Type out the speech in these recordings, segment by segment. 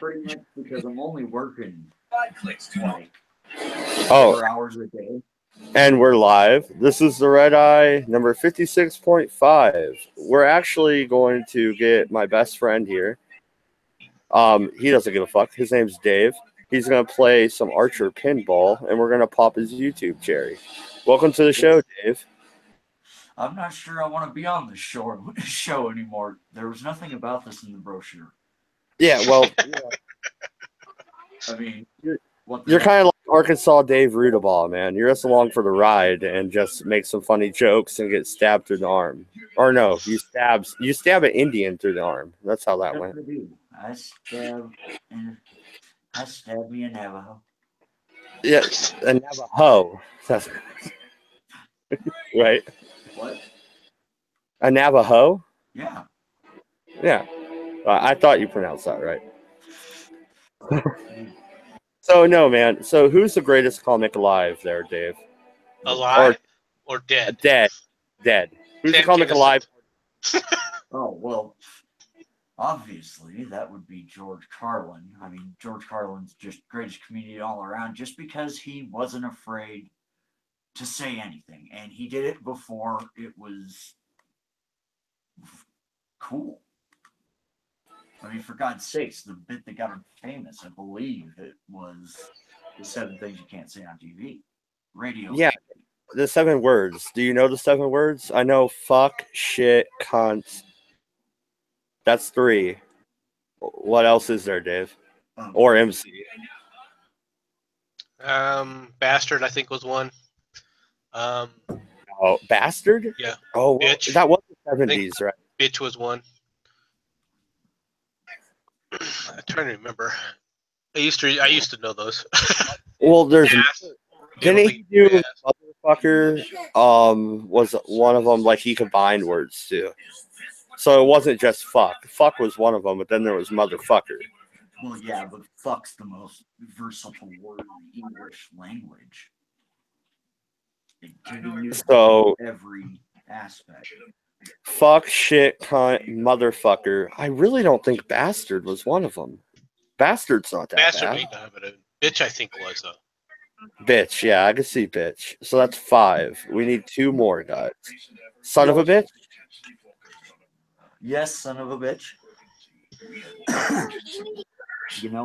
pretty much because I'm only working like Oh, 4 hours a day. and we're live. This is the Redeye number 56.5. We're actually going to get my best friend here. He doesn't give a fuck. His name's Dave. He's going to play some Archer pinball, and we're going to pop his YouTube cherry. Welcome to the show, Dave. I'm not sure I want to be on this show anymore. There was nothing about this in the brochure. Yeah, well, I mean, you're kind of like Arkansas Dave Rudaball, man. You're just along for the ride and just make some funny jokes and get stabbed through the arm. Or no, you stab an Indian through the arm. That's how that went. I stabbed me a Navajo. Yeah, a Navajo. Right? What? A Navajo? Yeah. Yeah. I thought you pronounced that right. So, no, man. So, who's the greatest comic alive there, Dave? Alive or dead? Dead. Who's the comic alive? Oh, well, obviously, that would be George Carlin. I mean, George Carlin's just greatest comedian all around just because he wasn't afraid to say anything. And he did it before it was cool. I mean, for God's sakes, the bit that got him famous, I believe it was the 7 things you can't say on TV. Radio. Yeah, the 7 words. Do you know the 7 words? I know fuck, shit, cunt. That's 3. What else is there, Dave? Or MC? Bastard, I think, was one. Oh, bastard? Yeah. Oh, bitch. That was the 70s, right? Bitch was one. I'm trying to remember. I used to know those. Well, there's Ass. didn't he do motherfucker? Was one of them, like he combined words too. So it wasn't just fuck. Fuck was one of them, but then there was motherfucker. Well, yeah, but fuck's the most versatile word in the English language. It can be used in every aspect. Fuck, shit, cunt, motherfucker. I really don't think bastard was one of them. Bastard's not that Bastard bad. may not have been. Bitch, I think was though. Bitch, yeah, I can see bitch. So that's 5. We need 2 more, guys. Son of a bitch? Yes, son of a bitch.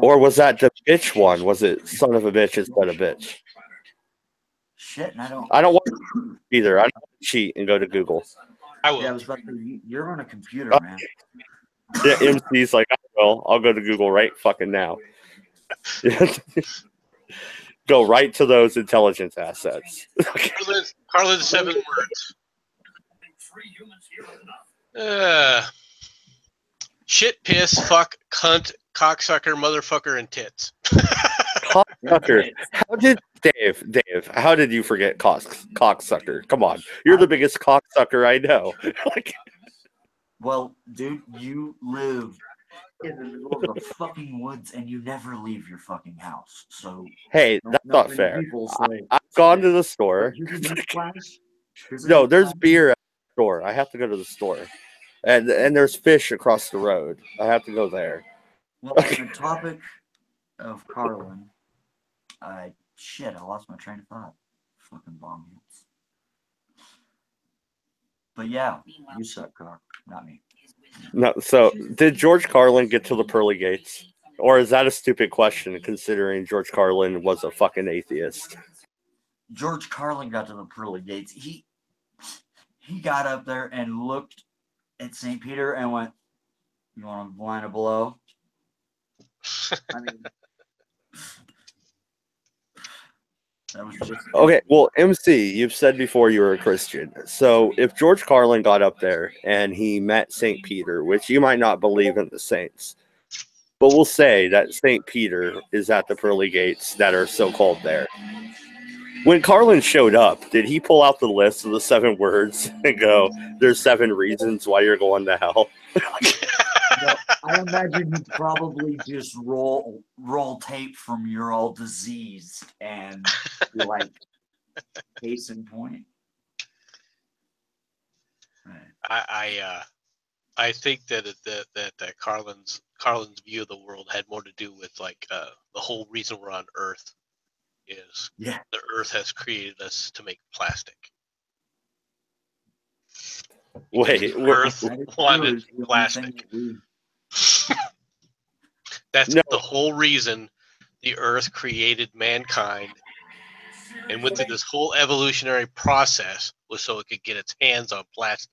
Or was that the bitch one? Was it son of a bitch instead of bitch? Shit, and I don't want to either. I don't want to cheat and go to Google. I will. Yeah, I was about to, you're on a computer, man. Yeah, MC's like, I will. I'll go to Google right fucking now. Go right to those intelligence assets. Carlin's 7 words. Shit, piss, fuck, cunt, cocksucker, motherfucker, and tits. Cocksucker. How did how did you forget cocksucker? Come on. You're the biggest cocksucker I know. Well, dude, you live in the middle of the fucking woods and you never leave your fucking house. So hey, that's not fair. I've gone to the store. No, there's beer at the store. I have to go to the store. And there's fish across the road. I have to go there. Well, on the topic of Carlin, I lost my train of thought. Fucking bomb hits. But yeah, you suck, Carl, not me. No, so did George Carlin get to the pearly gates? Or is that a stupid question considering George Carlin was a fucking atheist? George Carlin got to the pearly gates. He got up there and looked at St. Peter and went, "You want a line of blow?" I mean, that was just okay. Well, MC, you've said before you were a Christian. So if George Carlin got up there and he met St. Peter, which you might not believe in the saints, but we'll say that St. Peter is at the pearly gates that are so-called there. When Carlin showed up, did he pull out the list of the 7 words and go, "There's 7 reasons why you're going to hell"? No, I imagine he'd probably just roll tape from "You're All Diseased" and be like, case in point. I think that Carlin's Carlin's view of the world had more to do with like the whole reason we're on Earth is Yeah. the Earth has created us to make plastic. Wait, Earth That is true, wanted it's the only plastic. thing that we- That's No. the whole reason the Earth created mankind and went through this whole evolutionary process was so it could get its hands on plastic.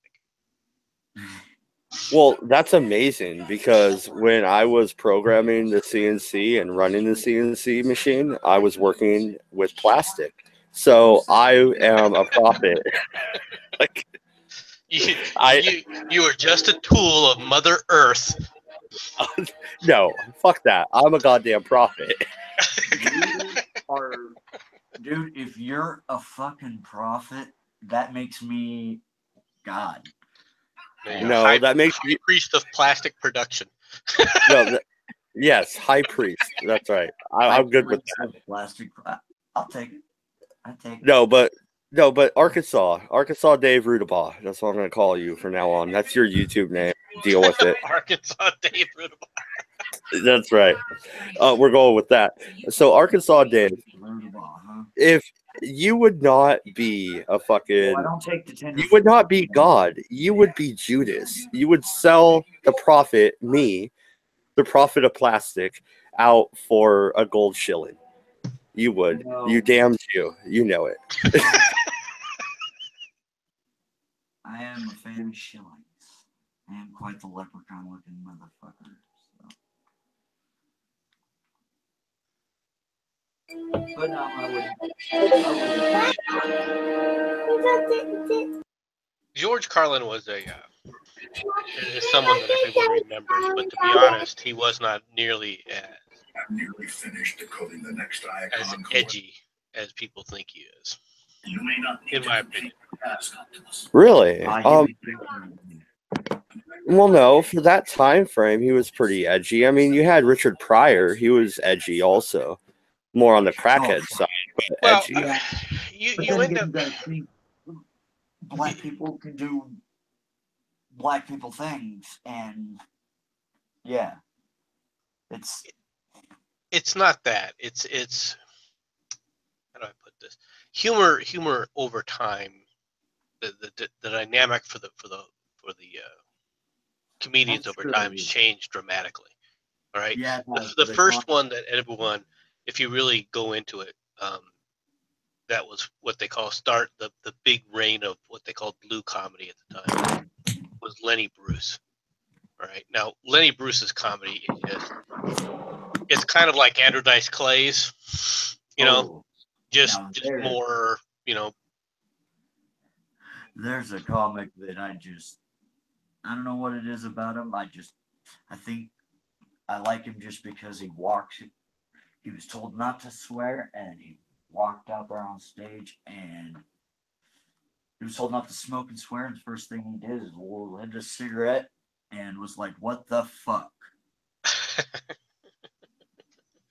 well, that's amazing because when I was programming the CNC and running the CNC machine, I was working with plastic. So I am a prophet. Like You are just a tool of Mother Earth. no, fuck that. I'm a goddamn prophet. You are, dude. If you're a fucking prophet, that makes me God. No, that makes high priest of plastic production. no. Yes, high priest. That's right. I'm good with that. Plastic. I'll take it. I take it. No, but Arkansas Dave Rudabaugh. That's what I'm gonna call you from now on. That's your YouTube name. Deal with it. Arkansas Dave Rudabaugh. That's right. We're going with that. So Arkansas Dave, Rudabaugh, huh? if you would not be a fucking, Well, I don't take the tender. you would not be God. You would be Judas. You would sell the prophet, me, the prophet of plastic, out for a gold shilling. You would. No. You damn Jew. You know it. I am a fan of shillings. I am quite the leprechaun-looking motherfucker. So. But no, I wouldn't. George Carlin was is someone that everyone remembers, but to be honest, he was not nearly I'm nearly finished decoding the next as icon. edgy as people think he is. You may not need In my to opinion. ask Optimus. Really? Yeah. Well, no. For that time frame, he was pretty edgy. I mean, you had Richard Pryor. He was edgy also, more on the crackhead side, but Well, edgy. Yeah. But you then end again, up. you gotta think black people can do black people things, and yeah, It's not that. It's how do I put this? Humor over time. The dynamic for the comedians That's over true. time has changed dramatically. All right. Yeah. The first one that everyone, if you really go into it, that was what they call the big reign of what they called blue comedy at the time, was Lenny Bruce. All right. Now Lenny Bruce's comedy it's kind of like Andrew Dice Clay's, just more, There's a comic that I don't know what it is about him. I think I like him just because he was told not to swear, and he walked out there on stage, and he was told not to smoke and swear, and the first thing he did is lit a cigarette and was like, "What the fuck?"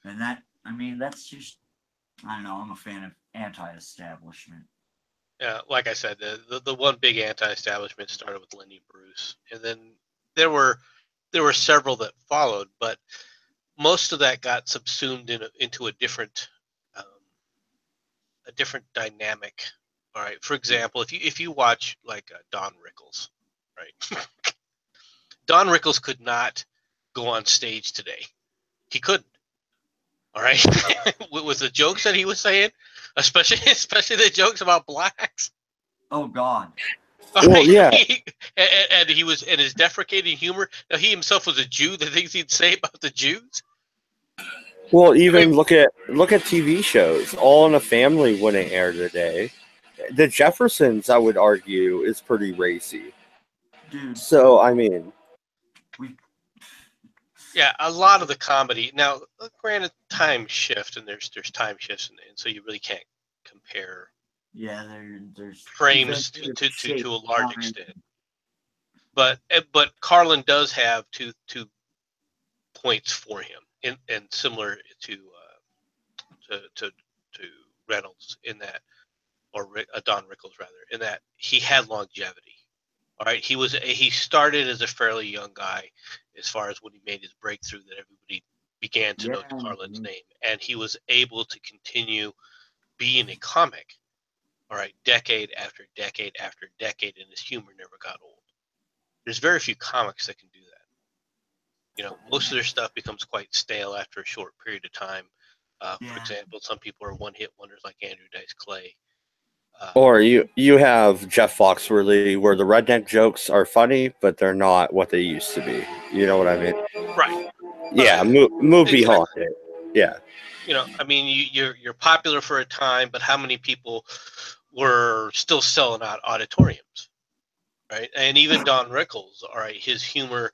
And that's just, I don't know, I'm a fan of anti-establishment. Yeah, like I said, the one big anti-establishment started with Lenny Bruce, and then there were several that followed, but most of that got subsumed into a different dynamic. All right, for example, if you watch like Don Rickles, right? Don Rickles could not go on stage today. He couldn't. All right, with the jokes that he was saying, especially the jokes about blacks. Oh God. Well, right? Yeah. And he was, and his deprecating humor. Now he himself was a Jew. The things he'd say about the Jews. Well, even look at TV shows. All in a Family wouldn't air today. The Jeffersons, I would argue, is pretty racy. Dude. So I mean, yeah, a lot of the comedy. Now, granted, time shift, and there's time shifts, and so you really can't compare. Yeah, there's frames to a large extent. But Carlin does have two points for him, and similar to Reynolds in that, or Don Rickles rather, in that he had longevity. All right, he started as a fairly young guy, as far as when he made his breakthrough that everybody began to know Yeah. Carlin's name, and he was able to continue being a comic. All right, decade after decade after decade, and his humor never got old. There's very few comics that can do that. You know, most of their stuff becomes quite stale after a short period of time. For Yeah. example, some people are one-hit wonders like Andrew Dice Clay. Or you have Jeff Foxworthy, where the redneck jokes are funny, but they're not what they used to be. You know what I mean? Right. Yeah, movie Exactly. haunted. Yeah. You know, I mean, you're popular for a time, but how many people were still selling out auditoriums, right? And even Don Rickles, all right, his humor,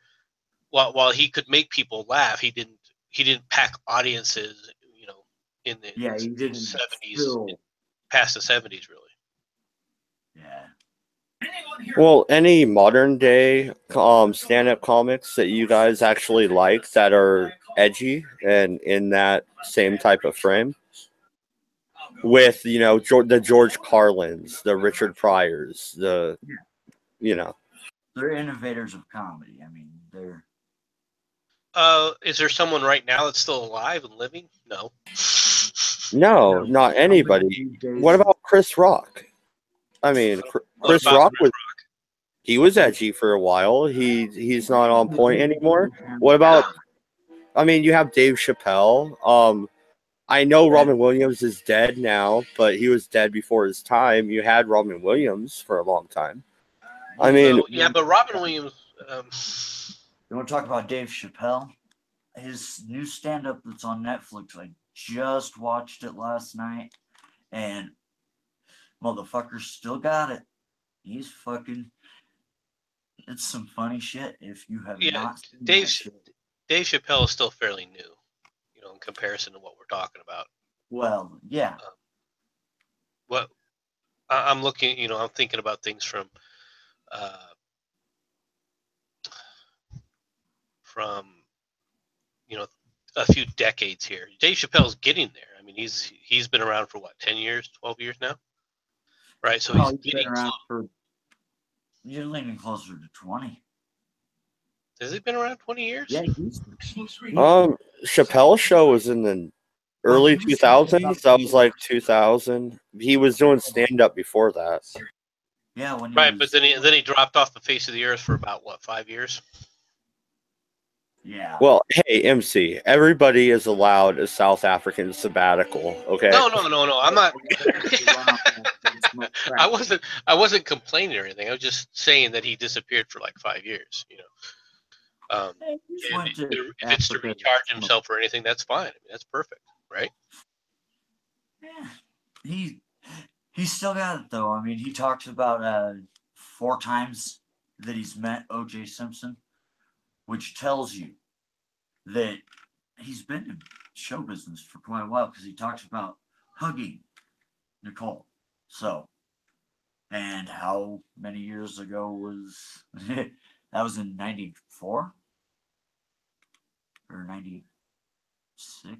while he could make people laugh, he didn't pack audiences, you know, in the Yeah, he didn't 70s, fill. past the 70s, really. Yeah. Well, any modern day stand-up comics that you guys actually like that are edgy and in that same type of frame, with the George Carlins, the Richard Pryors, They're innovators of comedy. I mean, they're Is there someone right now that's still alive and living? No. no, No. not anybody. these days. What about Chris Rock? I mean, Chris about Rock he was edgy for a while. He's not on point anymore. What about? I mean, you have Dave Chappelle. I know Robin Williams is dead now, but he was dead before his time. You had Robin Williams for a long time. I mean, So, yeah, but Robin Williams. You want to talk about Dave Chappelle? His new stand-up that's on Netflix. I just watched it last night, and motherfucker's still got it. He's fucking. It's some funny shit. If you have Yeah, not seen Dave that shit. Dave Chappelle is still fairly new, you know, in comparison to what we're talking about. Well, yeah. What I'm looking, you know, I'm thinking about things from from you know a few decades here. Dave Chappelle's getting there. I mean, he's been around for what, 10 years, 12 years now, right? So Well, he's he's getting been around close. for. You're leaning closer to 20. Has he been around 20 years? Yeah, he's. Chappelle's show was in the early 2000s. That was like 2000. He was doing stand-up before that. Yeah, when he Right, was, but then he dropped off the face of the earth for about what, 5 years? yeah. Well, hey, MC, everybody is allowed a South African sabbatical, okay? No. I'm not. I wasn't complaining or anything. I was just saying that he disappeared for like 5 years. You know, if it's to recharge himself or anything, that's fine. I mean, that's perfect, right? Yeah, he still got it though. I mean, he talks about 4 times that he's met O.J. Simpson, which tells you that he's been in show business for quite a while because he talks about hugging Nicole. So, and how many years ago was that? Was in 94 or 96?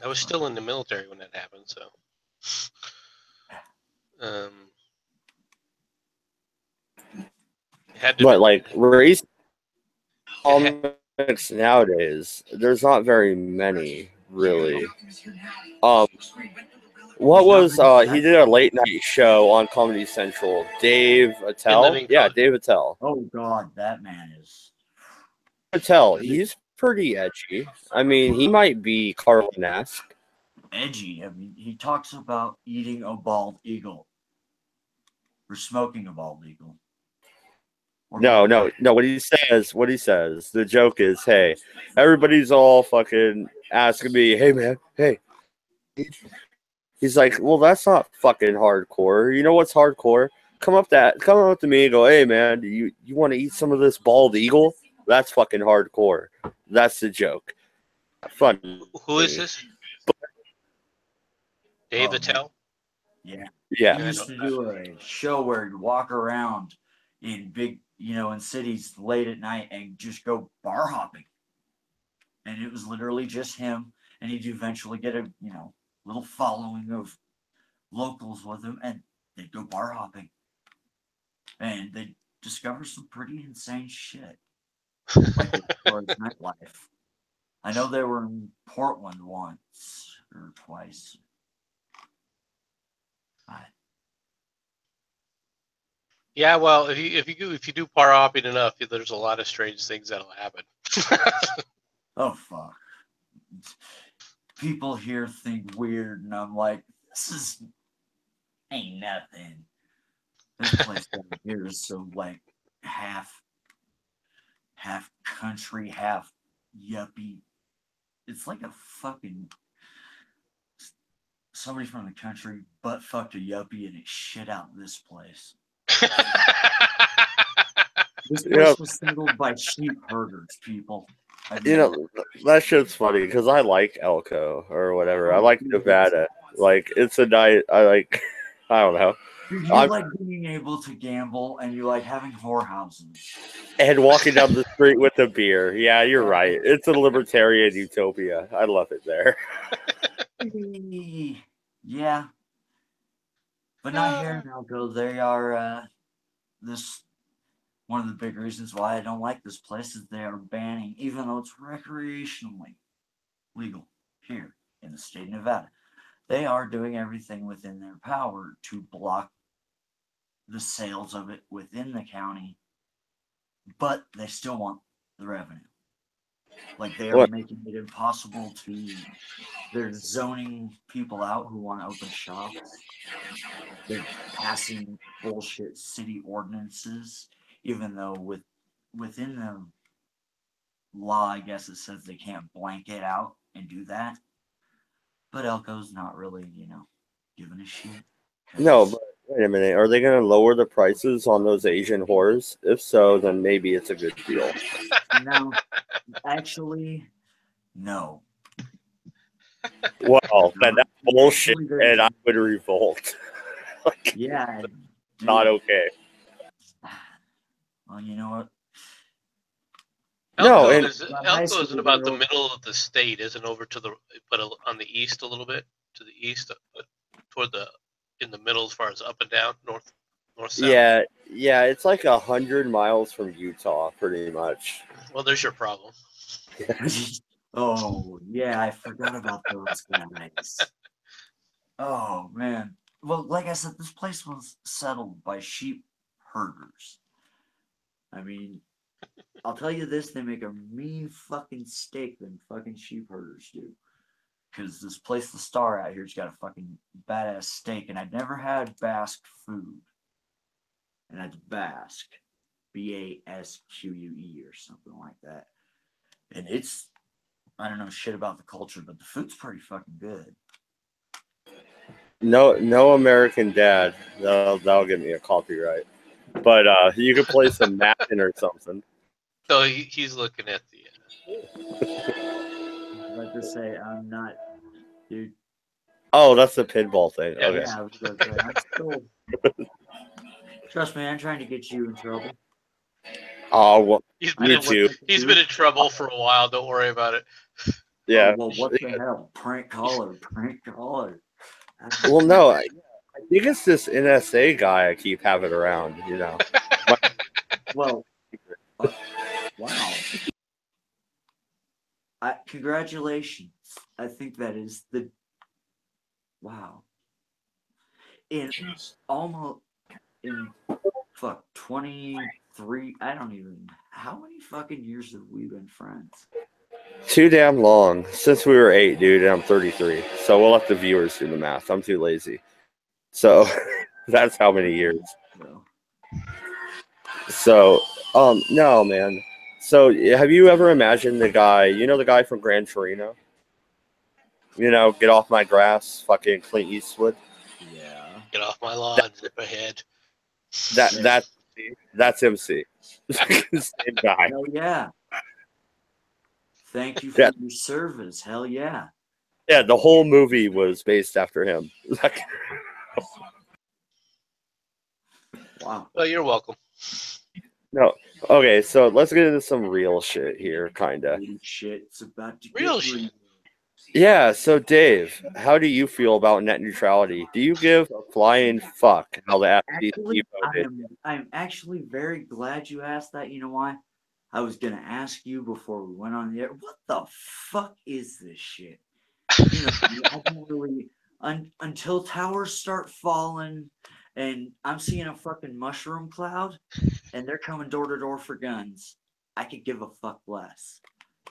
I was still in the military when that happened, so. Had to. But like race comics nowadays, there's not very many really. What was he did a late night show on Comedy Central? Dave Attell? Yeah, Dave Attell. Oh God, that man is. Attell, he's pretty edgy. I mean, he might be Carlin-esque. Edgy. I mean, he talks about eating a bald eagle or smoking a bald eagle. No. What he says. The joke is, hey, everybody's all fucking asking me, hey man, hey. He's like, well, that's not fucking hardcore. You know what's hardcore? Come up to me and go, hey man, you want to eat some of this bald eagle? That's fucking hardcore. That's the joke. Fun. Who is this? Dave Attell? Yeah. Yeah. He used to do a show where he'd walk around in big, in cities late at night and just go bar hopping. And it was literally just him. And he'd eventually get a, little following of locals with him and they'd go bar hopping. And they'd discover some pretty insane shit. Like as far as nightlife. I know they were in Portland once or twice. Yeah, well, if you do bar hopping enough, there's a lot of strange things that'll happen. Oh fuck. People here think weird, and I'm like, this ain't nothing. This place down here is so like half country, half yuppie. It's like a fucking somebody from the country butt fucked a yuppie and it shit out this place. This place was settled by sheep herders, people. I mean, that shit's funny because I like Elko or whatever. I like Nevada. Like, it's a night. I don't know. You like being able to gamble and you like having whorehouses. And walking down the street with a beer. Yeah, you're right. It's a libertarian utopia. I love it there. Yeah. But not here in Elko. They are this one of the big reasons why I don't like this place is they are banning, even though it's recreationally legal here in the state of Nevada. They are doing everything within their power to block the sales of it within the county, but they still want the revenue. Like they are making it impossible to. They're zoning people out who want to open shops. They're passing bullshit city ordinances, even though within the law, I guess it says they can't blanket out and do that. But Elko's not really, giving a shit. No, but wait a minute. Are they going to lower the prices on those Asian whores? If so, then maybe it's a good deal. No, actually, no. Well, then that's bullshit, and I would revolt. Yeah. Dude. Not okay. Well, you know what? Elko isn't about the middle of the state, isn't over to but on the east a little bit, to the east, toward in the middle as far as up and down, north, south. Yeah, it's like 100 miles from Utah, pretty much. Well, there's your problem. Oh, yeah, I forgot about those guys. Oh, man. Well, like I said, this place was settled by sheep herders. I mean, I'll tell you this, they make a mean fucking steak than fucking sheep herders do. Because this place, the Star out here's got a fucking badass steak, and I'd never had Basque food. And that's Basque. Basque or something like that. And it's, I don't know shit about the culture, but the food's pretty fucking good. No American Dad. That'll give me a copyright. But you could play some Madden or something. So he's looking at the. Like to say, I'm not, dude. Oh, that's the pinball thing. Okay. Yeah, I was gonna say, I'm still. Trust me, I'm trying to get you in trouble. Oh, well, he's been in trouble for a while. Don't worry about it. Yeah. Oh, well, what the hell? Prank caller. Well, no, I think it's this NSA guy I keep having around, Well, wow. Congratulations. I think that is the. Wow. In 23, I don't even. How many fucking years have we been friends? Too damn long. Since we were 8, dude, and I'm 33. So we'll let the viewers do the math. I'm too lazy. So that's how many years. No. So, no, man. So have you ever imagined the guy from Gran Torino? Get off my grass, fucking Clint Eastwood. Yeah. Get off my lawn, zip ahead. That's MC. Same guy. Hell yeah. Thank you for your service. Hell yeah. Yeah, the whole movie was based after him. Wow. Well, you're welcome. No. Okay, so let's get into some real shit here, kinda. Shit's about to Real get shit. Yeah, so Dave, how do you feel about net neutrality? Do you give a flying fuck how the FCC Actually, voted? I'm actually very glad you asked that. You know why? I was gonna ask you before we went on the air. What the fuck is this shit? You know, I don't really until towers start falling, and I'm seeing a fucking mushroom cloud, and they're coming door to door for guns. I could give a fuck less.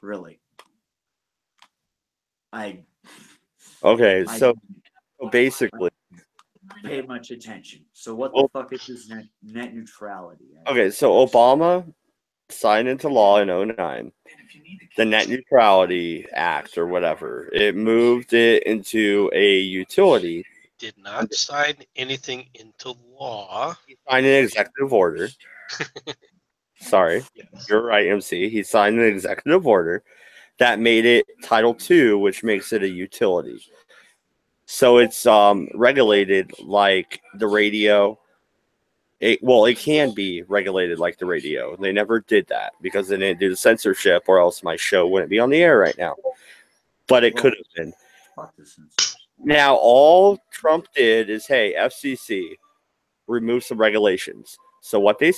Really, I Okay, I so I basically, pay much attention. So what the well, fuck is this net neutrality? okay, so Obama signed into law in '09 the Net Neutrality Act or whatever. It moved it into a utility. Did not sign anything into law. He signed an executive order. Sorry, Yes. you're right, MC. He signed an executive order that made it Title II, which makes it a utility. So it's regulated like the radio. It can be regulated like the radio. They never did that because they didn't do the censorship, or else my show wouldn't be on the air right now. But it could have been. Fuck the censors. Now, all Trump did is, hey, FCC, remove some regulations. So what they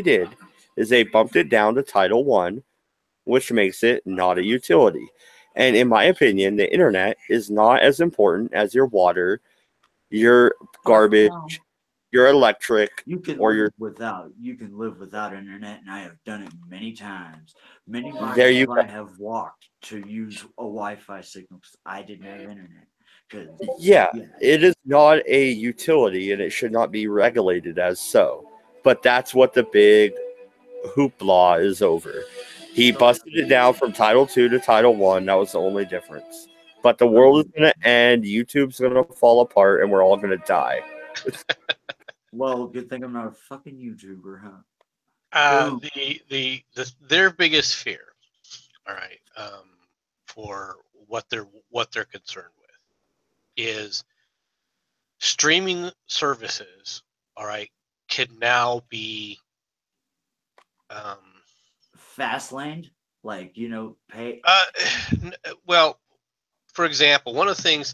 did is they bumped it down to Title One, which makes it not a utility. And in my opinion, the internet is not as important as your water, your garbage, Well, your electric, you can or live your. without internet, and I have done it many times. Many There miles you go. I have walked to use a Wi-Fi signal because I didn't have internet. Because Yeah, it is not a utility and it should not be regulated as so. But that's what the big hoopla is over. He busted it down from Title II to Title One. That was the only difference. But the world is going to end. YouTube's going to fall apart, and we're all going to die. well, good thing I'm not a fucking YouTuber, huh? Boom. Their biggest fear, all right, for what they're concerned with is streaming services, all right, can now be um, Fast lane, like pay. well, for example, one of the things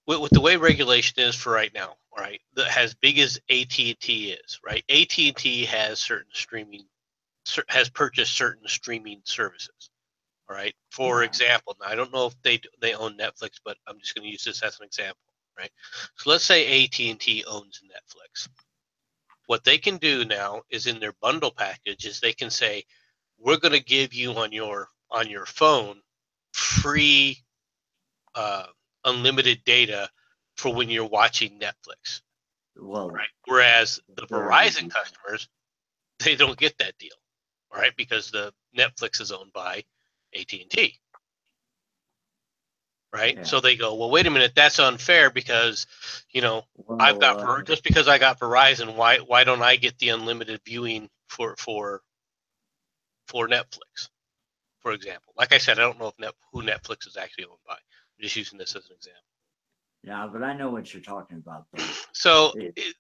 with the way regulation is for right now, all right, as big as AT&T is, right, AT&T has has purchased certain streaming services. All right. For example, now I don't know if they own Netflix, but I'm just going to use this as an example, right? So let's say AT&T owns Netflix. What they can do now is in their bundle package is they can say, we're going to give you on your phone free unlimited data for when you're watching Netflix. Well, right. Whereas the Verizon customers, they don't get that deal, all right, because the Netflix is owned by AT&T, right? Yeah. So they go, well, wait a minute, that's unfair because, I've got just because I got Verizon, why don't I get the unlimited viewing for Netflix, for example? Like I said, I don't know if who Netflix is actually owned by. I'm just using this as an example. Yeah, but I know what you're talking about, though. So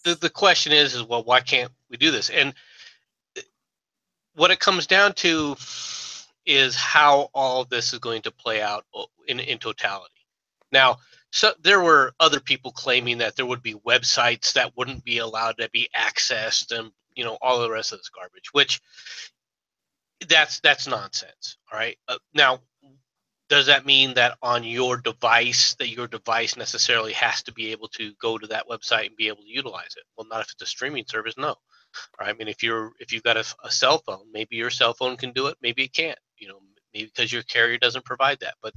the question is, well, why can't we do this? And what it comes down to is how all this is going to play out in totality. Now, so there were other people claiming that there would be websites that wouldn't be allowed to be accessed, and all the rest of this garbage, which that's nonsense. All right. Now, does that mean that on your device necessarily has to be able to go to that website and be able to utilize it? Well, not if it's a streaming service, no. I mean, if you've got a cell phone, maybe your cell phone can do it, maybe it can't. Maybe because your carrier doesn't provide that. But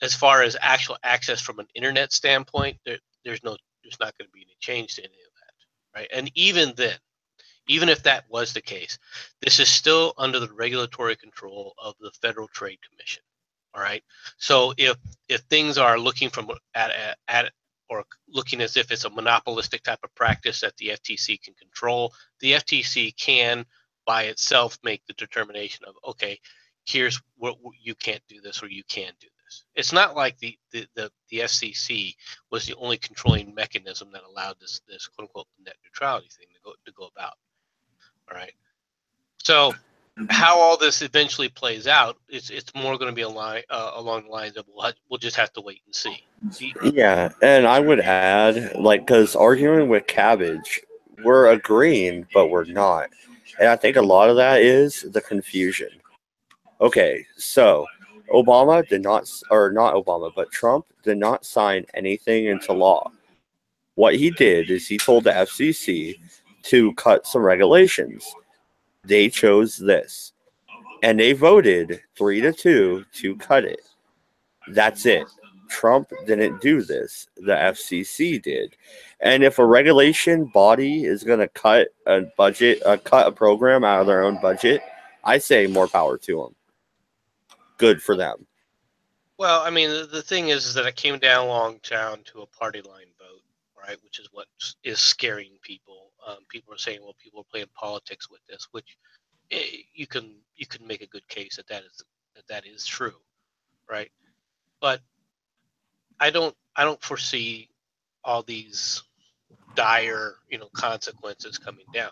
as far as actual access from an internet standpoint, there's not going to be any change to any of that, right? And even then, even if that was the case, this is still under the regulatory control of the Federal Trade Commission. All right. So if things are looking from at or looking as if it's a monopolistic type of practice that the FTC can control, the FTC can by itself make the determination of, okay, here's what you can't do this or you can do this. It's not like the FCC was the only controlling mechanism that allowed this quote unquote net neutrality thing to go about. All right. So how all this eventually plays out, it's more going to be along the lines of we'll just have to wait and see. Yeah, and I would add, like, because arguing with Cabbage, we're agreeing, but we're not. And I think a lot of that is the confusion. Okay, so Obama did not, or not Obama, but Trump did not sign anything into law. What he did is he told the FCC to cut some regulations. They chose this, and they voted 3-2 to cut it. That's it. Trump didn't do this. The FCC did. And if a regulation body is going to cut a budget, cut a program out of their own budget, I say more power to them. Good for them. Well, I mean, the thing is that it came down to a party line vote, right? Which is what is scaring people. People are saying, well, people are playing politics with this, which you can make a good case that is true, right? But I don't foresee all these dire consequences coming down.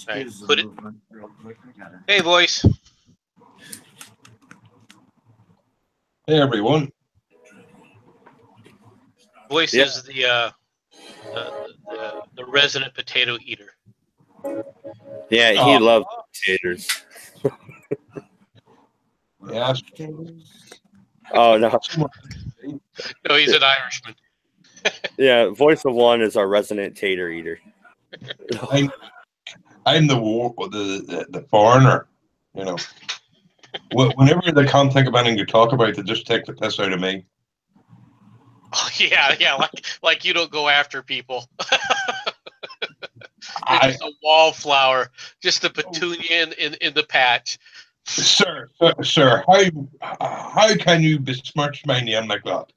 Right? Put it. Real quick. Hey, voice. Hey, everyone. Voice Yeah. is the resident potato eater. Yeah, he loves potatoes. Yeah. Oh, no. No, he's an Irishman. Yeah, voice of one is our resident tater eater. I'm the foreigner, you know. Whenever they can't think of anything to talk about, they just take the piss out of me. Oh yeah, like you don't go after people. You're just a wallflower, just a petunia in the patch. Sir, how can you besmirch my name like that?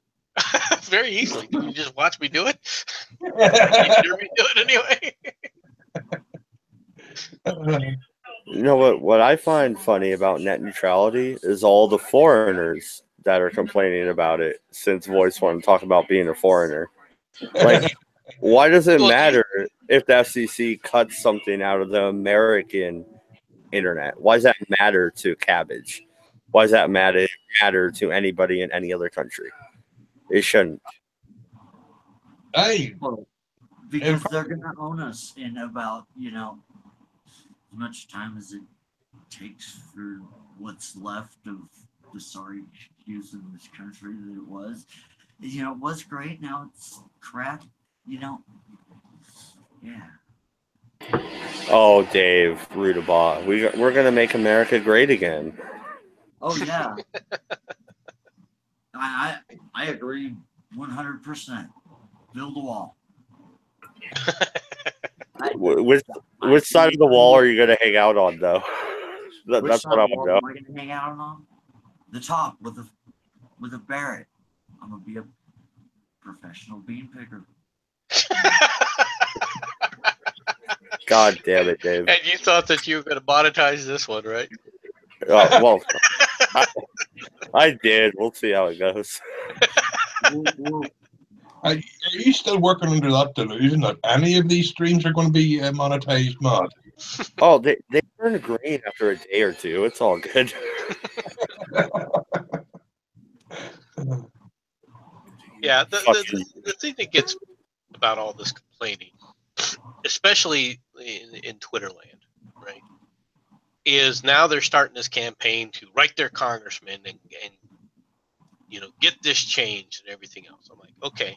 Very easily. You just watch me do it. You hear me do it anyway. You know what I find funny about net neutrality is all the foreigners that are complaining about it, since Voice wanted to talk about being a foreigner. Like, why does it matter if the FCC cuts something out of the American internet? Why does that matter to Cabbage? Why does that matter to anybody in any other country? It shouldn't. Hey, because they're gonna own us in about as much time as it takes for what's left of the sorry excuse of this country that it was. It was great. Now it's crap. Yeah. Oh, Dave Rudabaugh, we're gonna make America great again. Oh yeah. I agree 100%. Build a wall. Which side of the wall are you gonna hang out on, though? That's what I want to know. Am I gonna hang out on? The top with a Barrett. I'm gonna be a professional bean picker. God damn it, Dave. And you thought that you were going to monetize this one, right? Well, I did. We'll see how it goes. are you still working under that delusion that any of these streams are going to be monetized, Matt? Oh, they turn green after a day or two. It's all good. Yeah, the thing that gets about all this complaining, especially in Twitter land, right, is now they're starting this campaign to write their congressman and get this changed and everything else. I'm like, okay,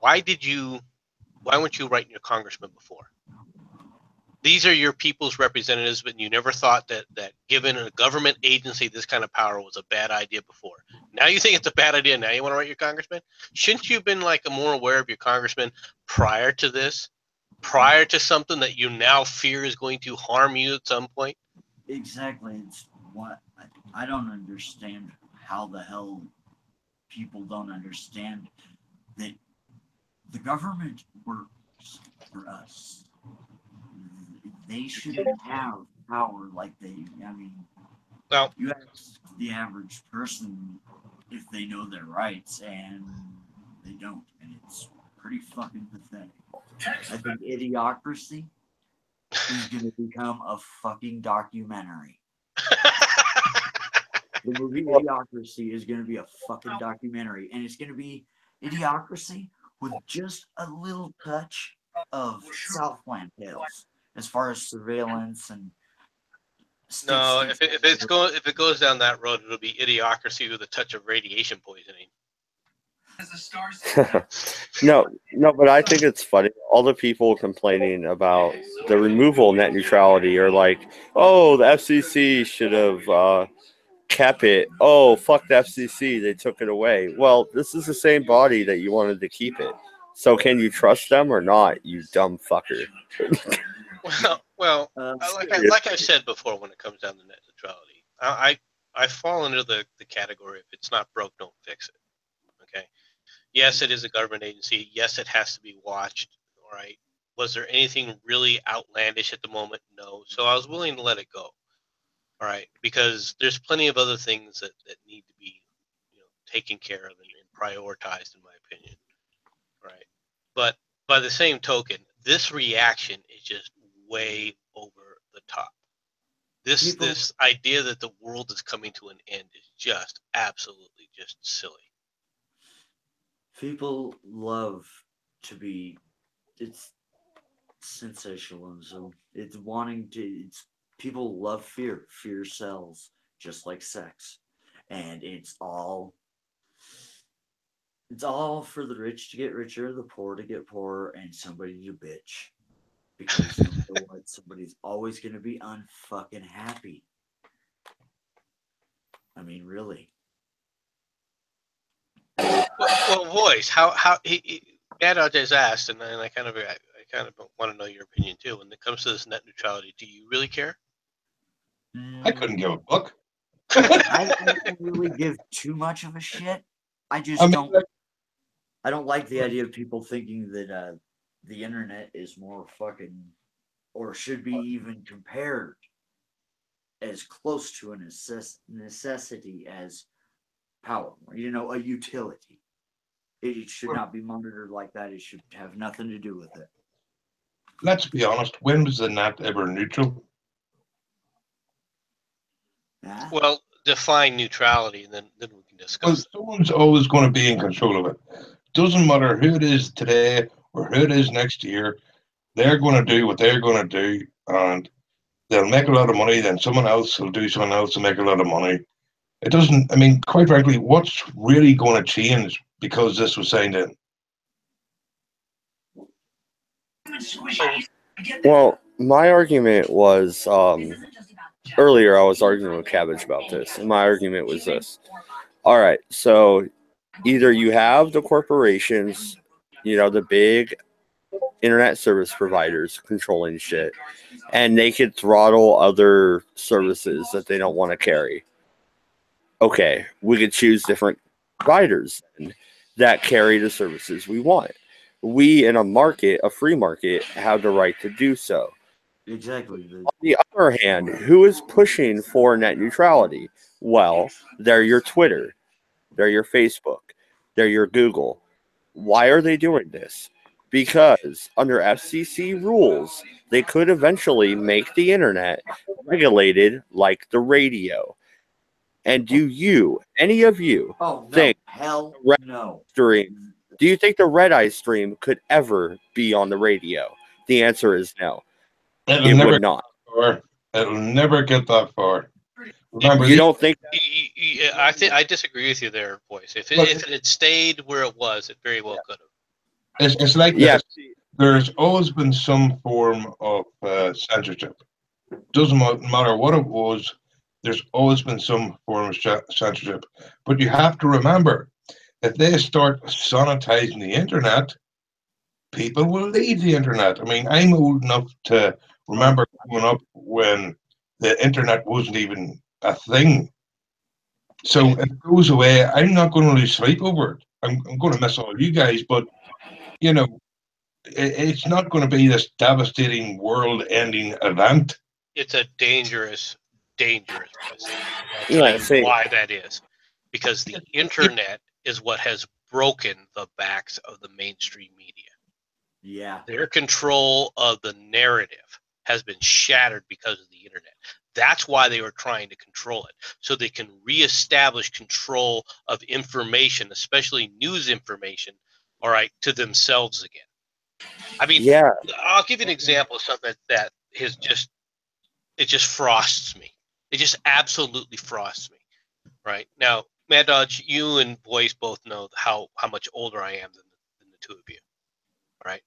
why weren't you writing your congressman before? These are your people's representatives, but you never thought that given a government agency this kind of power was a bad idea before. Now you think it's a bad idea. Now you want to write your congressman? Shouldn't you have been more aware of your congressman prior to this? Prior to something that you now fear is going to harm you at some point? Exactly. It's what I don't understand how the hell people don't understand that the government works for us. They shouldn't have power like Well, you ask the average person if they know their rights, and they don't, and it's pretty fucking pathetic. I think idiocracy is going to become a fucking documentary. The movie Idiocracy is going to be a fucking documentary, and it's going to be Idiocracy with just a little touch of Southland Tales as far as surveillance and No, if it goes down that road, it'll be Idiocracy with a touch of radiation poisoning. No, but I think it's funny. All the people complaining about the removal of net neutrality are like, oh, the FCC should have kept it. Oh, fuck the FCC, they took it away. Well, this is the same body that you wanted to keep it. So can you trust them or not, you dumb fucker? Well, like I said before, when it comes down to net neutrality, I fall into the category if it's not broke, don't fix it. Okay. Yes, it is a government agency. Yes, it has to be watched. All right. Was there anything really outlandish at the moment? No. So I was willing to let it go. All right, because there's plenty of other things that need to be, taken care of and prioritized, in my opinion. All right. But by the same token, this reaction is just way over the top. This idea that the world is coming to an end is just absolutely just silly. People love to be, it's sensationalism. It's wanting to, it's people love fear. Fear sells, just like sex. And it's all for the rich to get richer, the poor to get poorer, and somebody to bitch. Because you know what? Somebody's always going to be unfucking happy. I mean, really. Well, voice. How Dad just asked, and I kind of want to know your opinion too. When it comes to this net neutrality, do you really care? I couldn't give a fuck. I don't really give too much of a shit. I don't like the idea of people thinking that the internet is more fucking, or should be even compared as close to a necessity as power. A utility. It should not be monitored like that. It should have nothing to do with it. Let's be honest. When was the net ever neutral? Yeah. Well, define neutrality, and then we can discuss. Well, someone's always going to be in control of it. Doesn't matter who it is today or who it is next year. They're going to do what they're going to do, and they'll make a lot of money. Then someone else will do something else to make a lot of money. It doesn't. I mean, quite frankly, what's really going to change because this was signed in? Well, my argument was earlier. I was arguing with Cabbage about this, and my argument was this. All right, so either you have the corporations, the big internet service providers controlling shit, and they could throttle other services that they don't want to carry. Okay, we could choose different providers that carry the services we want. We, in a free market, have the right to do so. Exactly. On the other hand, who is pushing for net neutrality? Well, they're your Twitter, they're your Facebook, they're your Google. Why are they doing this? Because under FCC rules, they could eventually make the internet regulated like the radio. And do any of you think hell no. Stream? Do you think the Redeye stream could ever be on the radio? The answer is no. It would not. It'll never get that far. Remember, you don't think? I disagree with you there, Boyce. If it had stayed where it was, it very well could have. It's like this. There's always been some form of censorship. Doesn't matter what it was. There's always been some form of censorship. But you have to remember, if they start sanitizing the internet, people will leave the internet. I mean, I'm old enough to remember growing up when the internet wasn't even a thing. So if it goes away, I'm not going to lose sleep over it. I'm going to miss all you guys, but it's not going to be this devastating world-ending event. It's a dangerous message. I'll tell you why that is. Because the internet is what has broken the backs of the mainstream media. Yeah. Their control of the narrative has been shattered because of the internet. That's why they were trying to control it, so they can reestablish control of information, especially news information, all right, to themselves again. I mean, Yeah. I'll give you an example of something that has just, it just frosts me. It just absolutely frosts me. Right now, Mad Dodge, you and Boyce both know how much older I am than the two of you. All right.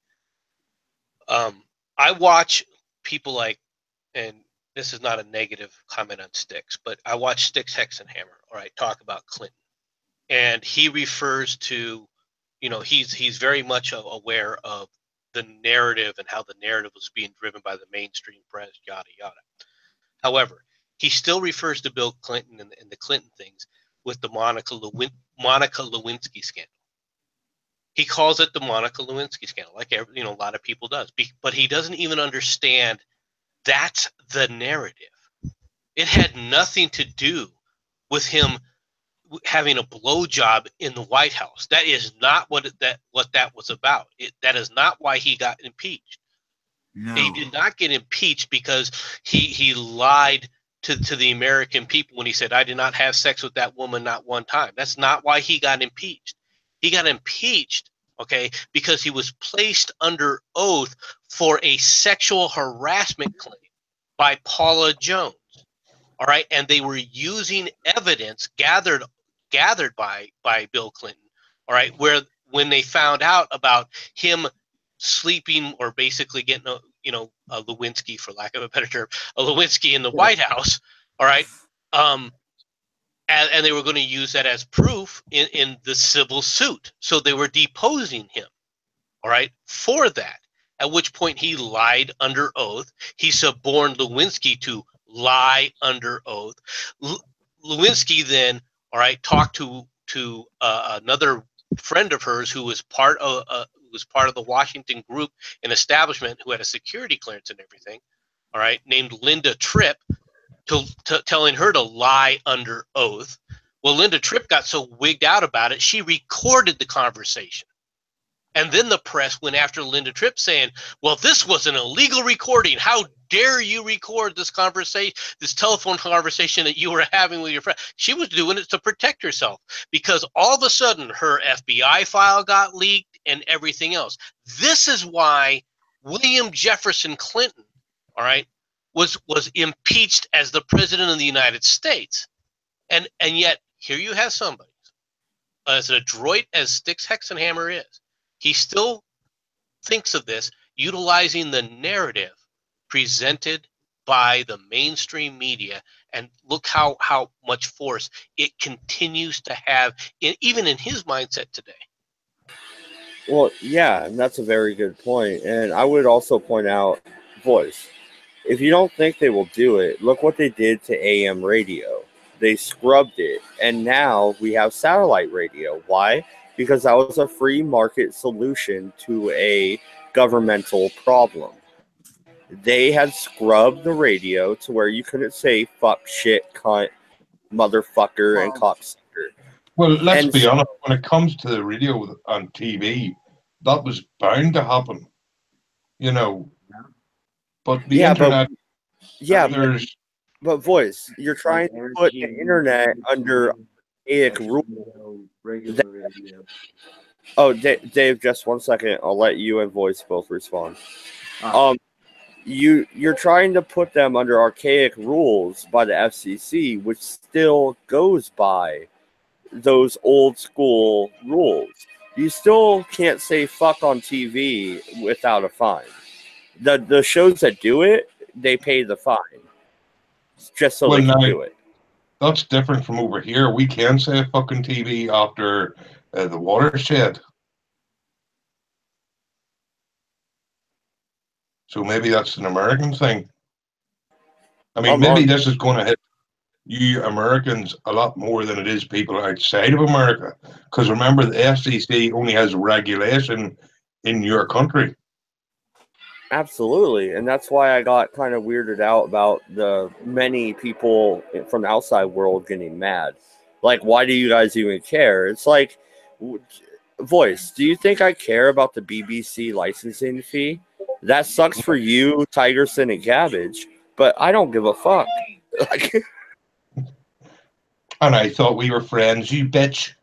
I watch people like, and this is not a negative comment on Styx, but I watch Styx Hexenhammer, all right, talk about Clinton, and he refers to, you know, he's very much aware of the narrative and how the narrative was being driven by the mainstream press, yada yada. However, he still refers to Bill Clinton and the Clinton things with the Monica Lewinsky scandal. He calls it the Monica Lewinsky scandal, like a lot of people does. But he doesn't even understand that's the narrative. It had nothing to do with him having a blowjob in the White House. That is not what that was about. That is not why he got impeached. No. He did not get impeached because he lied to the American people when he said, I did not have sex with that woman not one time. That's not why he got impeached. He got impeached, okay, because he was placed under oath for a sexual harassment claim by Paula Jones. All right, and they were using evidence gathered by Bill Clinton, all right, where when they found out about him sleeping or basically getting a Lewinsky, for lack of a better term, a Lewinsky in the White House, all right, and they were going to use that as proof in the civil suit. So they were deposing him, all right, for that. At which point he lied under oath. He suborned Lewinsky to lie under oath. Lewinsky then, all right, talked to another friend of hers who was part of the Washington group and establishment, who had a security clearance and everything, all right, named Linda Tripp, to telling her to lie under oath. Well, Linda Tripp got so wigged out about it, she recorded the conversation. And then the press went after Linda Tripp saying, well, this was an illegal recording. How dare you record this conversation, this telephone conversation that you were having with your friend? She was doing it to protect herself because all of a sudden her FBI file got leaked and everything else. This is why William Jefferson Clinton, all right, was impeached as the president of the United States. And yet here you have somebody, as adroit as Styx Hexenhammer is, he still thinks of this utilizing the narrative presented by the mainstream media, and look how much force it continues to have, even in his mindset today. Well, yeah, and that's a very good point. And I would also point out, Voice, if you don't think they will do it, look what they did to AM radio. They scrubbed it, and now we have satellite radio. Why? Because that was a free market solution to a governmental problem. They had scrubbed the radio to where you couldn't say fuck, shit, cunt, motherfucker, and cocksucker. Well, let's be honest, when it comes to the radio and TV, that was bound to happen, But the internet, but Voice, you're trying to put the internet under archaic rules. Oh, Dave, just 1 second. I'll let you and Voice both respond. You're trying to put them under archaic rules by the FCC, which still goes by those old school rules. You still can't say fuck on TV without a fine. The shows that do it, they pay the fine just so they can do it. That's different from over here. We can say fucking TV after the watershed. So maybe that's an American thing. I mean, maybe this is going to hit you Americans a lot more than it is people outside of America. Because remember, the FCC only has regulation in your country. Absolutely. And that's why I got kind of weirded out about the many people from the outside world getting mad. Like, why do you guys even care? It's like, Voice, do you think I care about the BBC licensing fee? That sucks for you, Tigerson, and Cabbage, but I don't give a fuck. Like, And I thought we were friends, you bitch.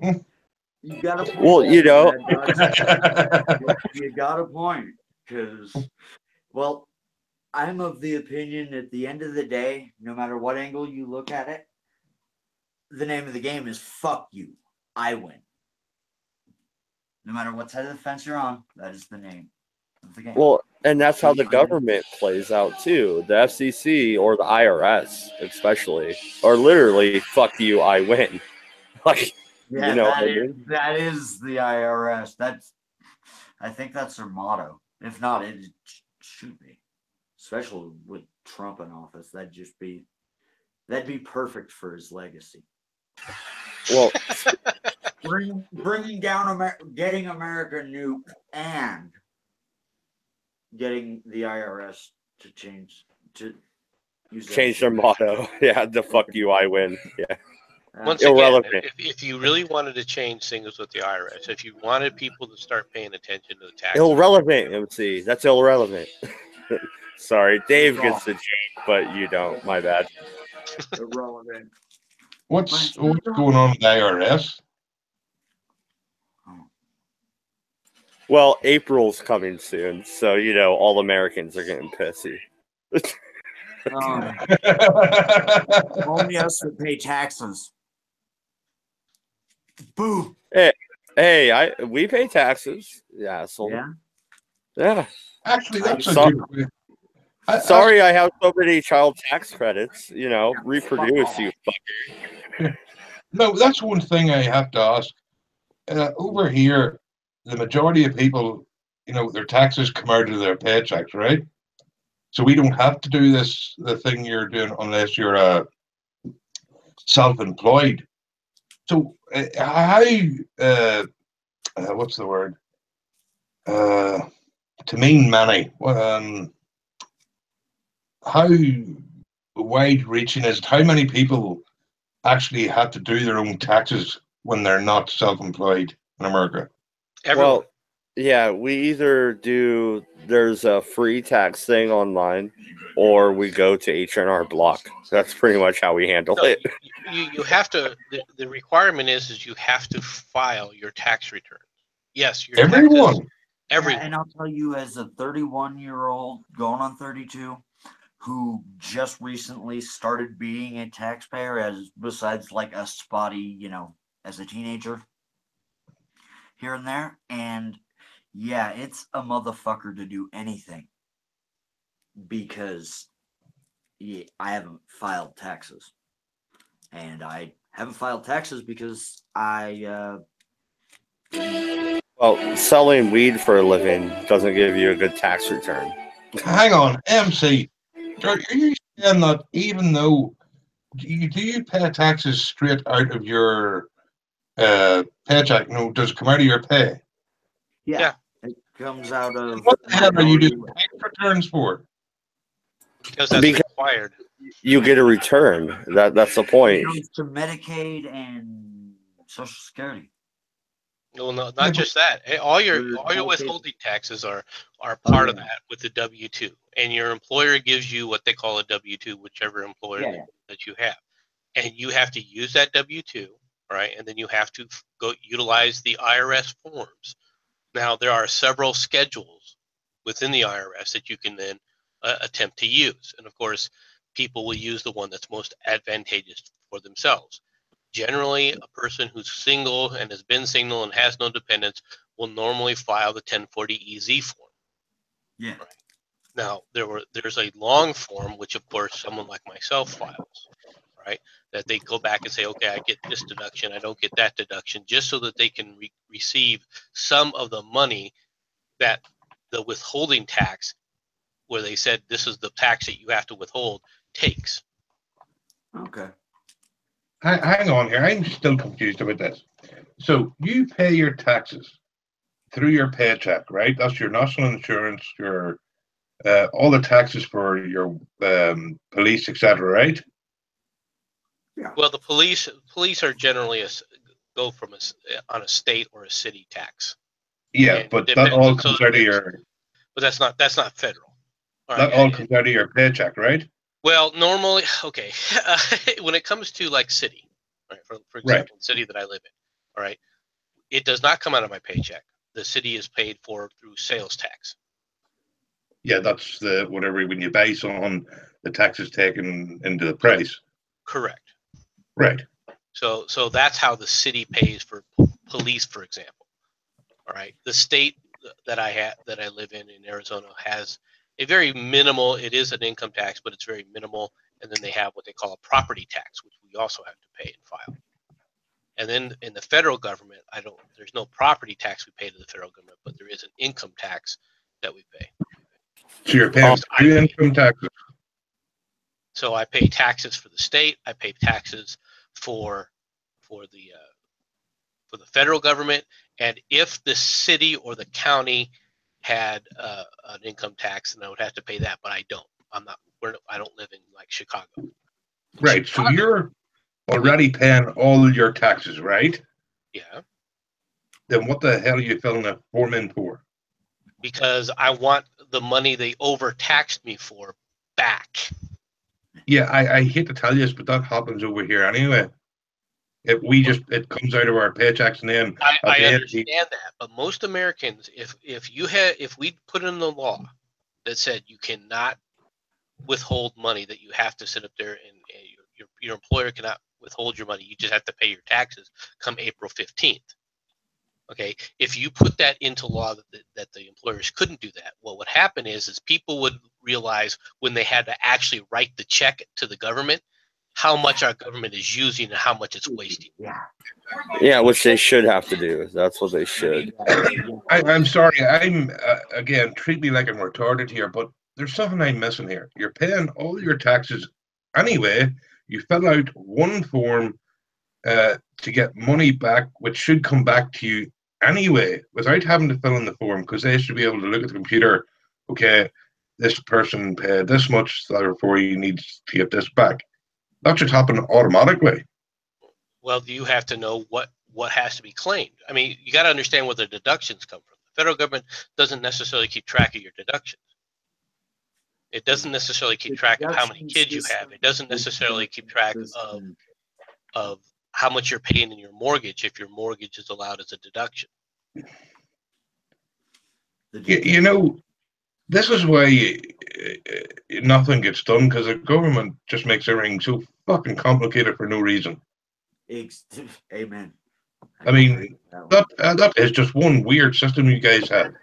You got a point. well, you know, You got a point. Because, well, I'm of the opinion at the end of the day, no matter what angle you look at it, the name of the game is fuck you. I win. No matter what side of the fence you're on, that is the name of the game. well, and that's how the government plays out too. The FCC or the IRS, especially, or literally, fuck you, I win. Like, yeah, you know what I mean? that is the IRS. I think that's their motto. If not, it should be. Especially with Trump in office, that'd be perfect for his legacy. Well, Bringing down getting America nuked and getting the IRS to change their motto. Yeah, the fuck you, I win. Yeah. Once Irrelevant. again, if you really wanted to change things with the IRS, if you wanted people to start paying attention to the taxes, Irrelevant, MC. That's irrelevant. Sorry, Dave gets the joke, but you don't. My bad. Irrelevant. What's going on with the IRS? Well, April's coming soon, so you know all Americans are getting pissy. Only us that pay taxes. Boo. Hey, we pay taxes. Yeah, so yeah. Actually, that's So- a good way. Sorry, I have so many child tax credits. You know, reproduce, you fucker. No, that's one thing I have to ask. Over here, the majority of people, you know, their taxes come out of their paychecks, right? So we don't have to do the thing you're doing unless you're self-employed. So how, what's the word? To mean money. How wide-reaching is it? How many people actually have to do their own taxes when they're not self-employed in America? everyone. Well, yeah, we either do. There's a free tax thing online, or we go to H&R Block. That's pretty much how we handle it. You have to. The requirement is you have to file your tax return. Yes, your Everyone. taxes. Everyone. And I'll tell you, as a 31-year-old going on 32, who just recently started being a taxpayer, as besides like a spotty, you know, as a teenager here and there, and yeah, it's a motherfucker to do anything because I haven't filed taxes, and I haven't filed taxes because Well, selling weed for a living doesn't give you a good tax return. Hang on, MC. Are you saying that even though do you pay taxes straight out of your paycheck? No, does it come out of your pay? yeah, it comes out of What the hell are you doing tax returns for? Because that's Because- required. You get a return. That's the It point. goes to Medicaid and Social Security. No, not just that. All your withholding taxes are part of that with the W-2, and your employer gives you what they call a W-2, whichever employer that you have, and you have to use that W-2, right? And then you have to go utilize the IRS forms. Now there are several schedules within the IRS that you can then attempt to use, and of course, people will use the one that's most advantageous for themselves. Generally, a person who's single and has been single and has no dependents will normally file the 1040 EZ form. Yeah. Right. Now, there's a long form, which of course someone like myself files, right? That they go back and say, okay, I get this deduction, I don't get that deduction, just so that they can receive some of the money that the withholding tax, where they said this is the tax that you have to withhold, takes. Okay. Hang on here. I'm still confused about this. So you pay your taxes through your paycheck, right? That's your national insurance, your all the taxes for your police, etc., right? Yeah. Well, the police are generally go from on a state or a city tax. Yeah, And but it that all depends. So comes out of your but that's not federal. All that right. all comes out of your paycheck, right? Well, normally, okay. When it comes to like city, right? For Right. example, the city that I live in, all right, it does not come out of my paycheck. The city is paid for through sales tax. Yeah, that's the whatever when you base on the taxes taken into the price. Correct. Right. So that's how the city pays for police, for example. All right. The state that I live in Arizona has a very minimal. It is an income tax, but it's very minimal. And then they have what they call a property tax, which we also have to pay and file. And then in the federal government, there's no property tax we pay to the federal government, but there is an income tax that we pay. So you're paying two income taxes. So I pay taxes for the state. I pay taxes for the federal government. And if the city or the county had an income tax, then I would have to pay that. But I don't. I don't live in like Chicago. Right. So you're already paying all your taxes, right? Yeah. Then what the hell are you filling a form in for? Because I want the money they overtaxed me for back. Yeah, I hate to tell you this, but that happens over here anyway. It comes out of our paychecks and then I understand that, but most Americans, if we put in the law that said you cannot withhold money, that you have to sit up there and your employer cannot withhold your money, you just have to pay your taxes come April 15th. Okay, if you put that into law that the employers couldn't do that, what would happen is people would realize when they had to actually write the check to the government how much our government is using and how much it's wasting. Yeah, which they should have to do. That's what they should. I'm sorry. I'm again, treat me like I'm retarded here, but there's something I'm missing here. You're paying all your taxes anyway. You fill out one form to get money back, which should come back to you anyway, without having to fill in the form, because they should be able to look at the computer. Okay, this person paid this much, therefore he needs to get this back. That should happen automatically. Well, you have to know what has to be claimed. I mean, you got to understand where the deductions come from. The federal government doesn't necessarily keep track of your deductions. It doesn't necessarily keep track of how many kids you have. It doesn't necessarily keep track of how much you're paying in your mortgage if your mortgage is allowed as a deduction. You know, this is why nothing gets done, because the government just makes everything so fucking complicated for no reason. Amen. I mean, that is just one weird system you guys have.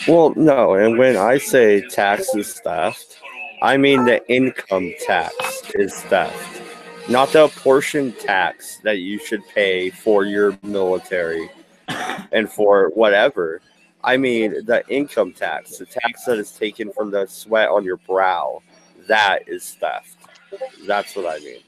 Well, no, and when I say tax is theft, I mean the income tax is theft, not the portion tax that you should pay for your military and for whatever. I mean the income tax, the tax that is taken from the sweat on your brow. That is theft. That's what I mean.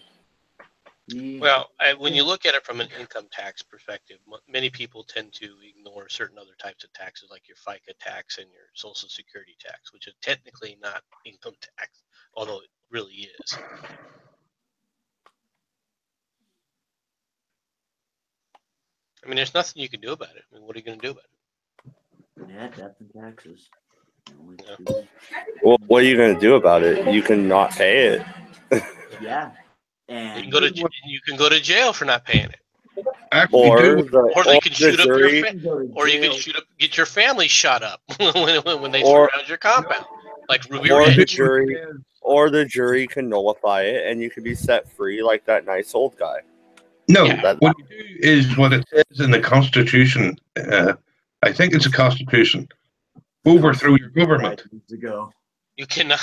Well, when you look at it from an income tax perspective, many people tend to ignore certain other types of taxes, like your FICA tax and your Social Security tax, which is technically not income tax, although it really is. I mean, there's nothing you can do about it. I mean, what are you going to do about it? Yeah, death and taxes. Yeah. Well, what are you going to do about it? You can not pay it. Yeah. And you can go to jail for not paying it. Actually, Or they can shoot up your jury, or you can get your family shot up when they surround your compound, like Ruby or Ridge. the jury can nullify it, and you can be set free like that nice old guy. No, Yeah. what you do is what it says in the Constitution. I think it's a Constitution. Overthrow your government. You cannot.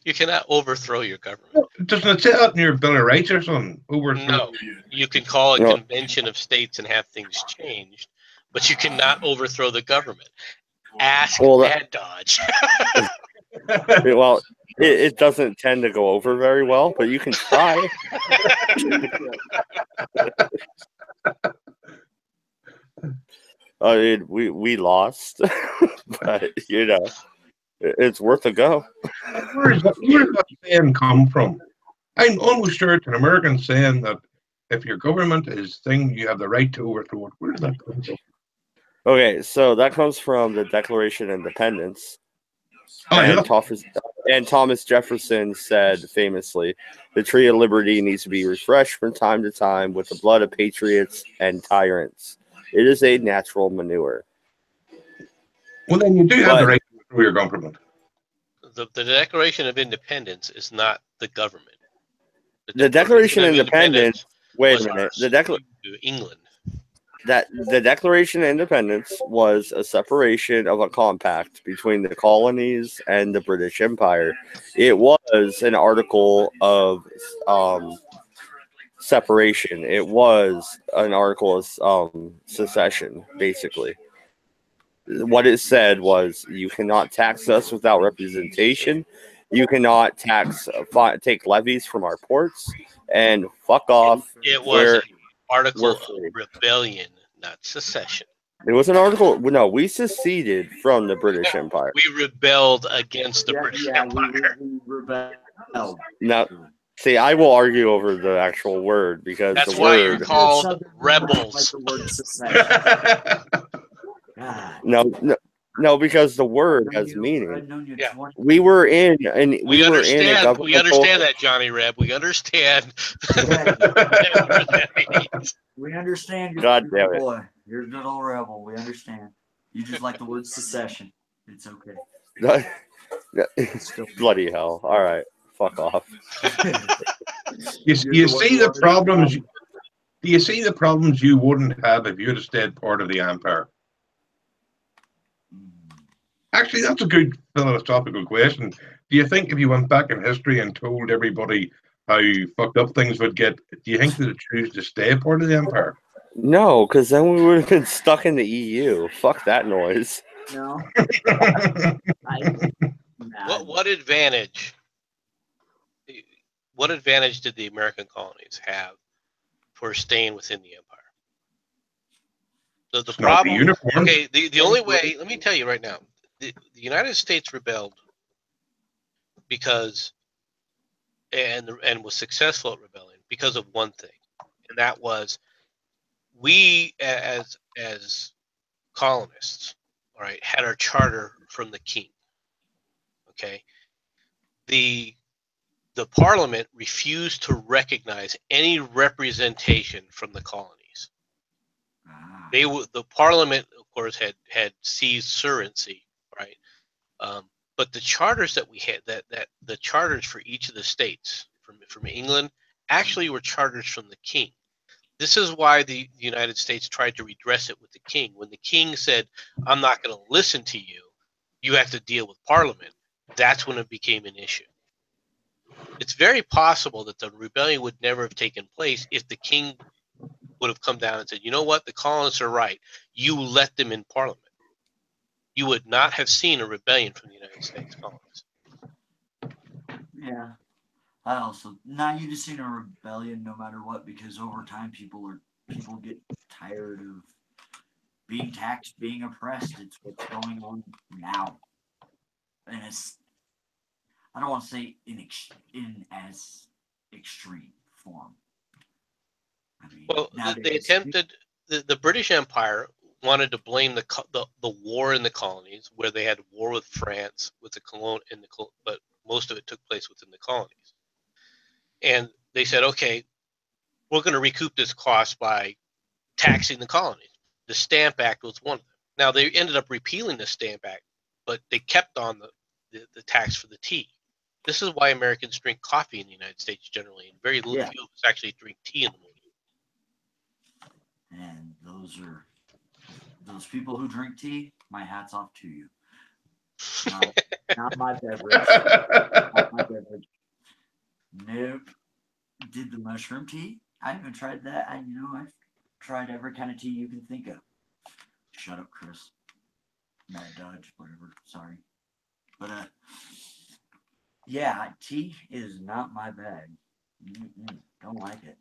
You cannot overthrow your government. Doesn't it say that in your Bill of Rights or something? Overthrow. No, you can call a convention of states and have things changed, but you cannot overthrow the government. Ask Bad Dodge. Well, it doesn't tend to go over very well, but you can try. I mean, we lost, but you know, it's worth a go. Where does that saying come from? I'm almost sure it's an American saying that if your government is thing, you have the right to overthrow it. Where did that come from? Okay, so that comes from the Declaration of Independence. Oh, yeah. And Thomas Jefferson said famously, the tree of liberty needs to be refreshed from time to time with the blood of patriots and tyrants. It is a natural manure. Well, then you do have the But- right to overthrow your government. The Declaration of Independence is not the government. The Declaration of Independence. Wait was a minute. to England. The Declaration of Independence was a separation of a compact between the colonies and the British Empire. It was an article of separation. It was an article of secession, basically. What it said was, you cannot tax us without representation. You cannot take levies from our ports, and fuck off. It was an article of rebellion, not secession. It was an article. No, we seceded from the British Empire. We rebelled against the British Empire. We rebelled. Now, see, I will argue over the actual word because That's the why word. you're called rebels. Like the word secession. God. No, because the word has meaning. Yeah. We were in, and We understand. in a governmental... We understand that, Johnny Reb. We understand. We understand. God damn it. Boy, you're a good old rebel. We understand. You just like the word secession. It's okay. Bloody hell! All right, fuck off. You see the problems. Do you see the problems you wouldn't have if you'd have stayed part of the empire? Actually, that's a good philosophical question. Do you think if you went back in history and told everybody how fucked up things would get, do you think they'd choose to stay part of the empire? No, because then we would have been stuck in the EU. Fuck that noise. No. What advantage? What advantage did the American colonies have for staying within the empire? The problem. Okay, the only way. Let me tell you right now. The United States rebelled because and was successful at rebelling because of one thing, and that was we as colonists, all right, had our charter from the king. Okay, the Parliament refused to recognize any representation from the colonies. The Parliament, of course, had seized surency, right? But the charters that we had, that the charters for each of the states from England, actually were charters from the king. This is why the United States tried to redress it with the king. When the king said, "I'm not going to listen to you, you have to deal with Parliament," that's when it became an issue. It's very possible that the rebellion would never have taken place if the king would have come down and said, "You know what? The colonists are right. You let them in Parliament." You would not have seen a rebellion from the United States colonies. Yeah. I also you just seen a rebellion no matter what, because over time people get tired of being taxed, being oppressed. It's what's going on now. And it's, I don't want to say in as extreme form. I mean, well, they attempted. The British Empire wanted to blame the war in the colonies, where they had war with France, with but most of it took place within the colonies. And they said, "Okay, we're going to recoup this cost by taxing the colonies." The Stamp Act was one of them. Now they ended up repealing the Stamp Act, but they kept on the tax for the tea. This is why Americans drink coffee in the United States generally, and very little few of us actually drink tea in the morning. And those people who drink tea, my hat's off to you. Not my beverage. Not my beverage. Nope. Did the mushroom tea? I haven't tried that. I've tried every kind of tea you can think of. Shut up, Chris. Mad Dodge, whatever. Sorry. But, yeah, tea is not my bag. Don't like it.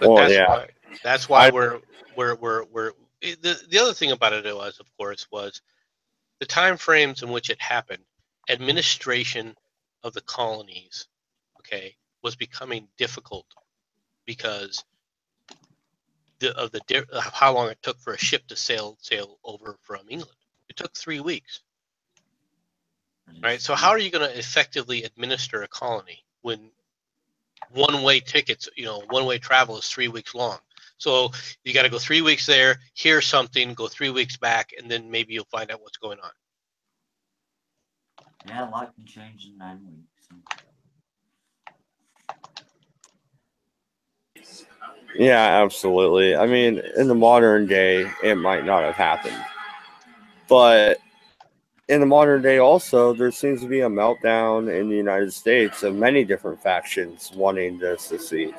But that's why we're the other thing about it was, of course, was the time frames in which it happened. Administration of the colonies, okay, was becoming difficult because of how long it took for a ship to sail over from England. It took 3 weeks. Right. So how are you going to effectively administer a colony when one-way tickets, one-way travel is 3 weeks long? So you got to go 3 weeks there, hear something, go 3 weeks back, and then maybe you'll find out what's going on. Yeah, a lot can change in 9 weeks. Yeah, absolutely. I mean, in the modern day, it might not have happened. But in the modern day also, there seems to be a meltdown in the United States of many different factions wanting to secede.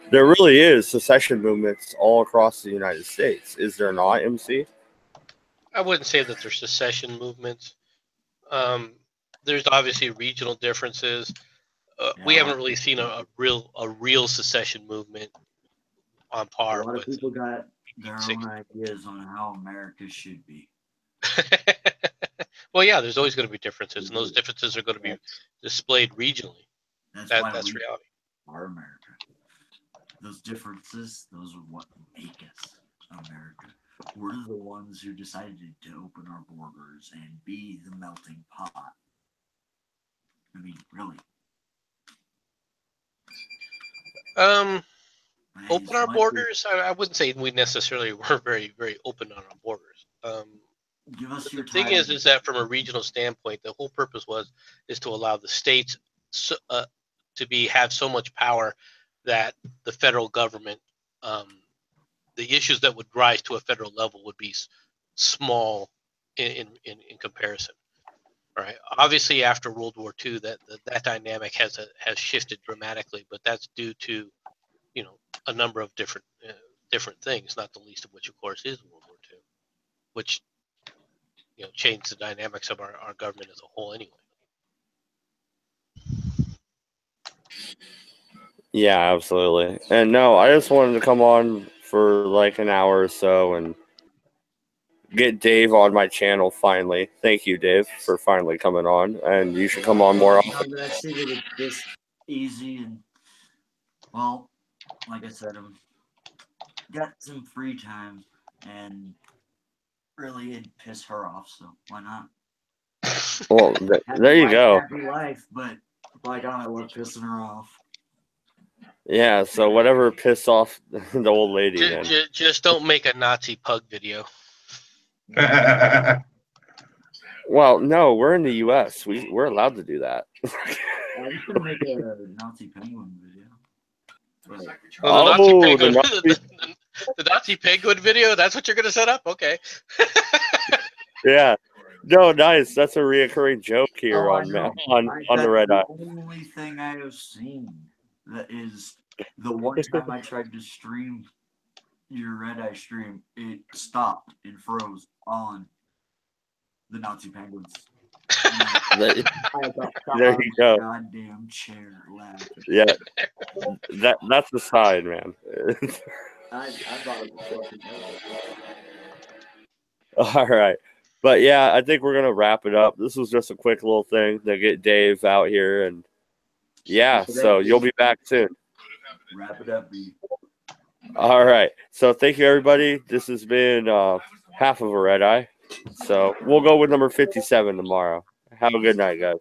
There really is secession movements all across the United States. Is there not, MC? I wouldn't say that there's secession movements. There's obviously regional differences. We haven't really seen a real secession movement on par A lot with. of people got their own ideas on how America should be. Well, yeah, there's always going to be differences, and those differences are going to be displayed regionally. That's reality. Our America. Those differences, those are what make us America. We're the ones who decided to open our borders and be the melting pot. I mean, really. Open our borders? I wouldn't say we necessarily were very, very open on our borders. Give us your the thing is that from a regional standpoint, the whole purpose is to allow the states to have so much power that the federal government, the issues that would rise to a federal level would be small in comparison. All right. Obviously, after World War II, that dynamic has shifted dramatically, but that's due to a number of different things, not the least of which, of course, is World War II, which changed the dynamics of our government as a whole anyway. Yeah, absolutely. And no, I just wanted to come on for like an hour or so and get Dave on my channel finally. Thank you, Dave, for finally coming on. And you should come on more often. I see that it's this easy and, well, like I said, I'm got some free time and really it'd piss her off, so why not? Well, there you go. Happy life, but by God, I love pissing her off. Yeah, so whatever piss off the old lady. Just don't make a Nazi pug video. Well, no, we're in the U.S. We're allowed to do that. I'm gonna make a Nazi penguin video. The Nazi penguin video. That's what you're gonna set up? Okay. Yeah. No, nice. That's a reoccurring joke here on the Redeye. The only thing I have seen that is the one time I tried to stream your Redeye stream, it stopped and froze on the Nazi penguins. There you go. Goddamn chair laughing. Yeah, that's the sign, man. I thought it was fucking All right. But yeah, I think we're going to wrap it up. This was just a quick little thing to get Dave out here. And yeah, so you'll be back soon. Wrap it up, B. All right. So thank you, everybody. This has been half of a Redeye. So we'll go with number 57 tomorrow. Have a good night, guys.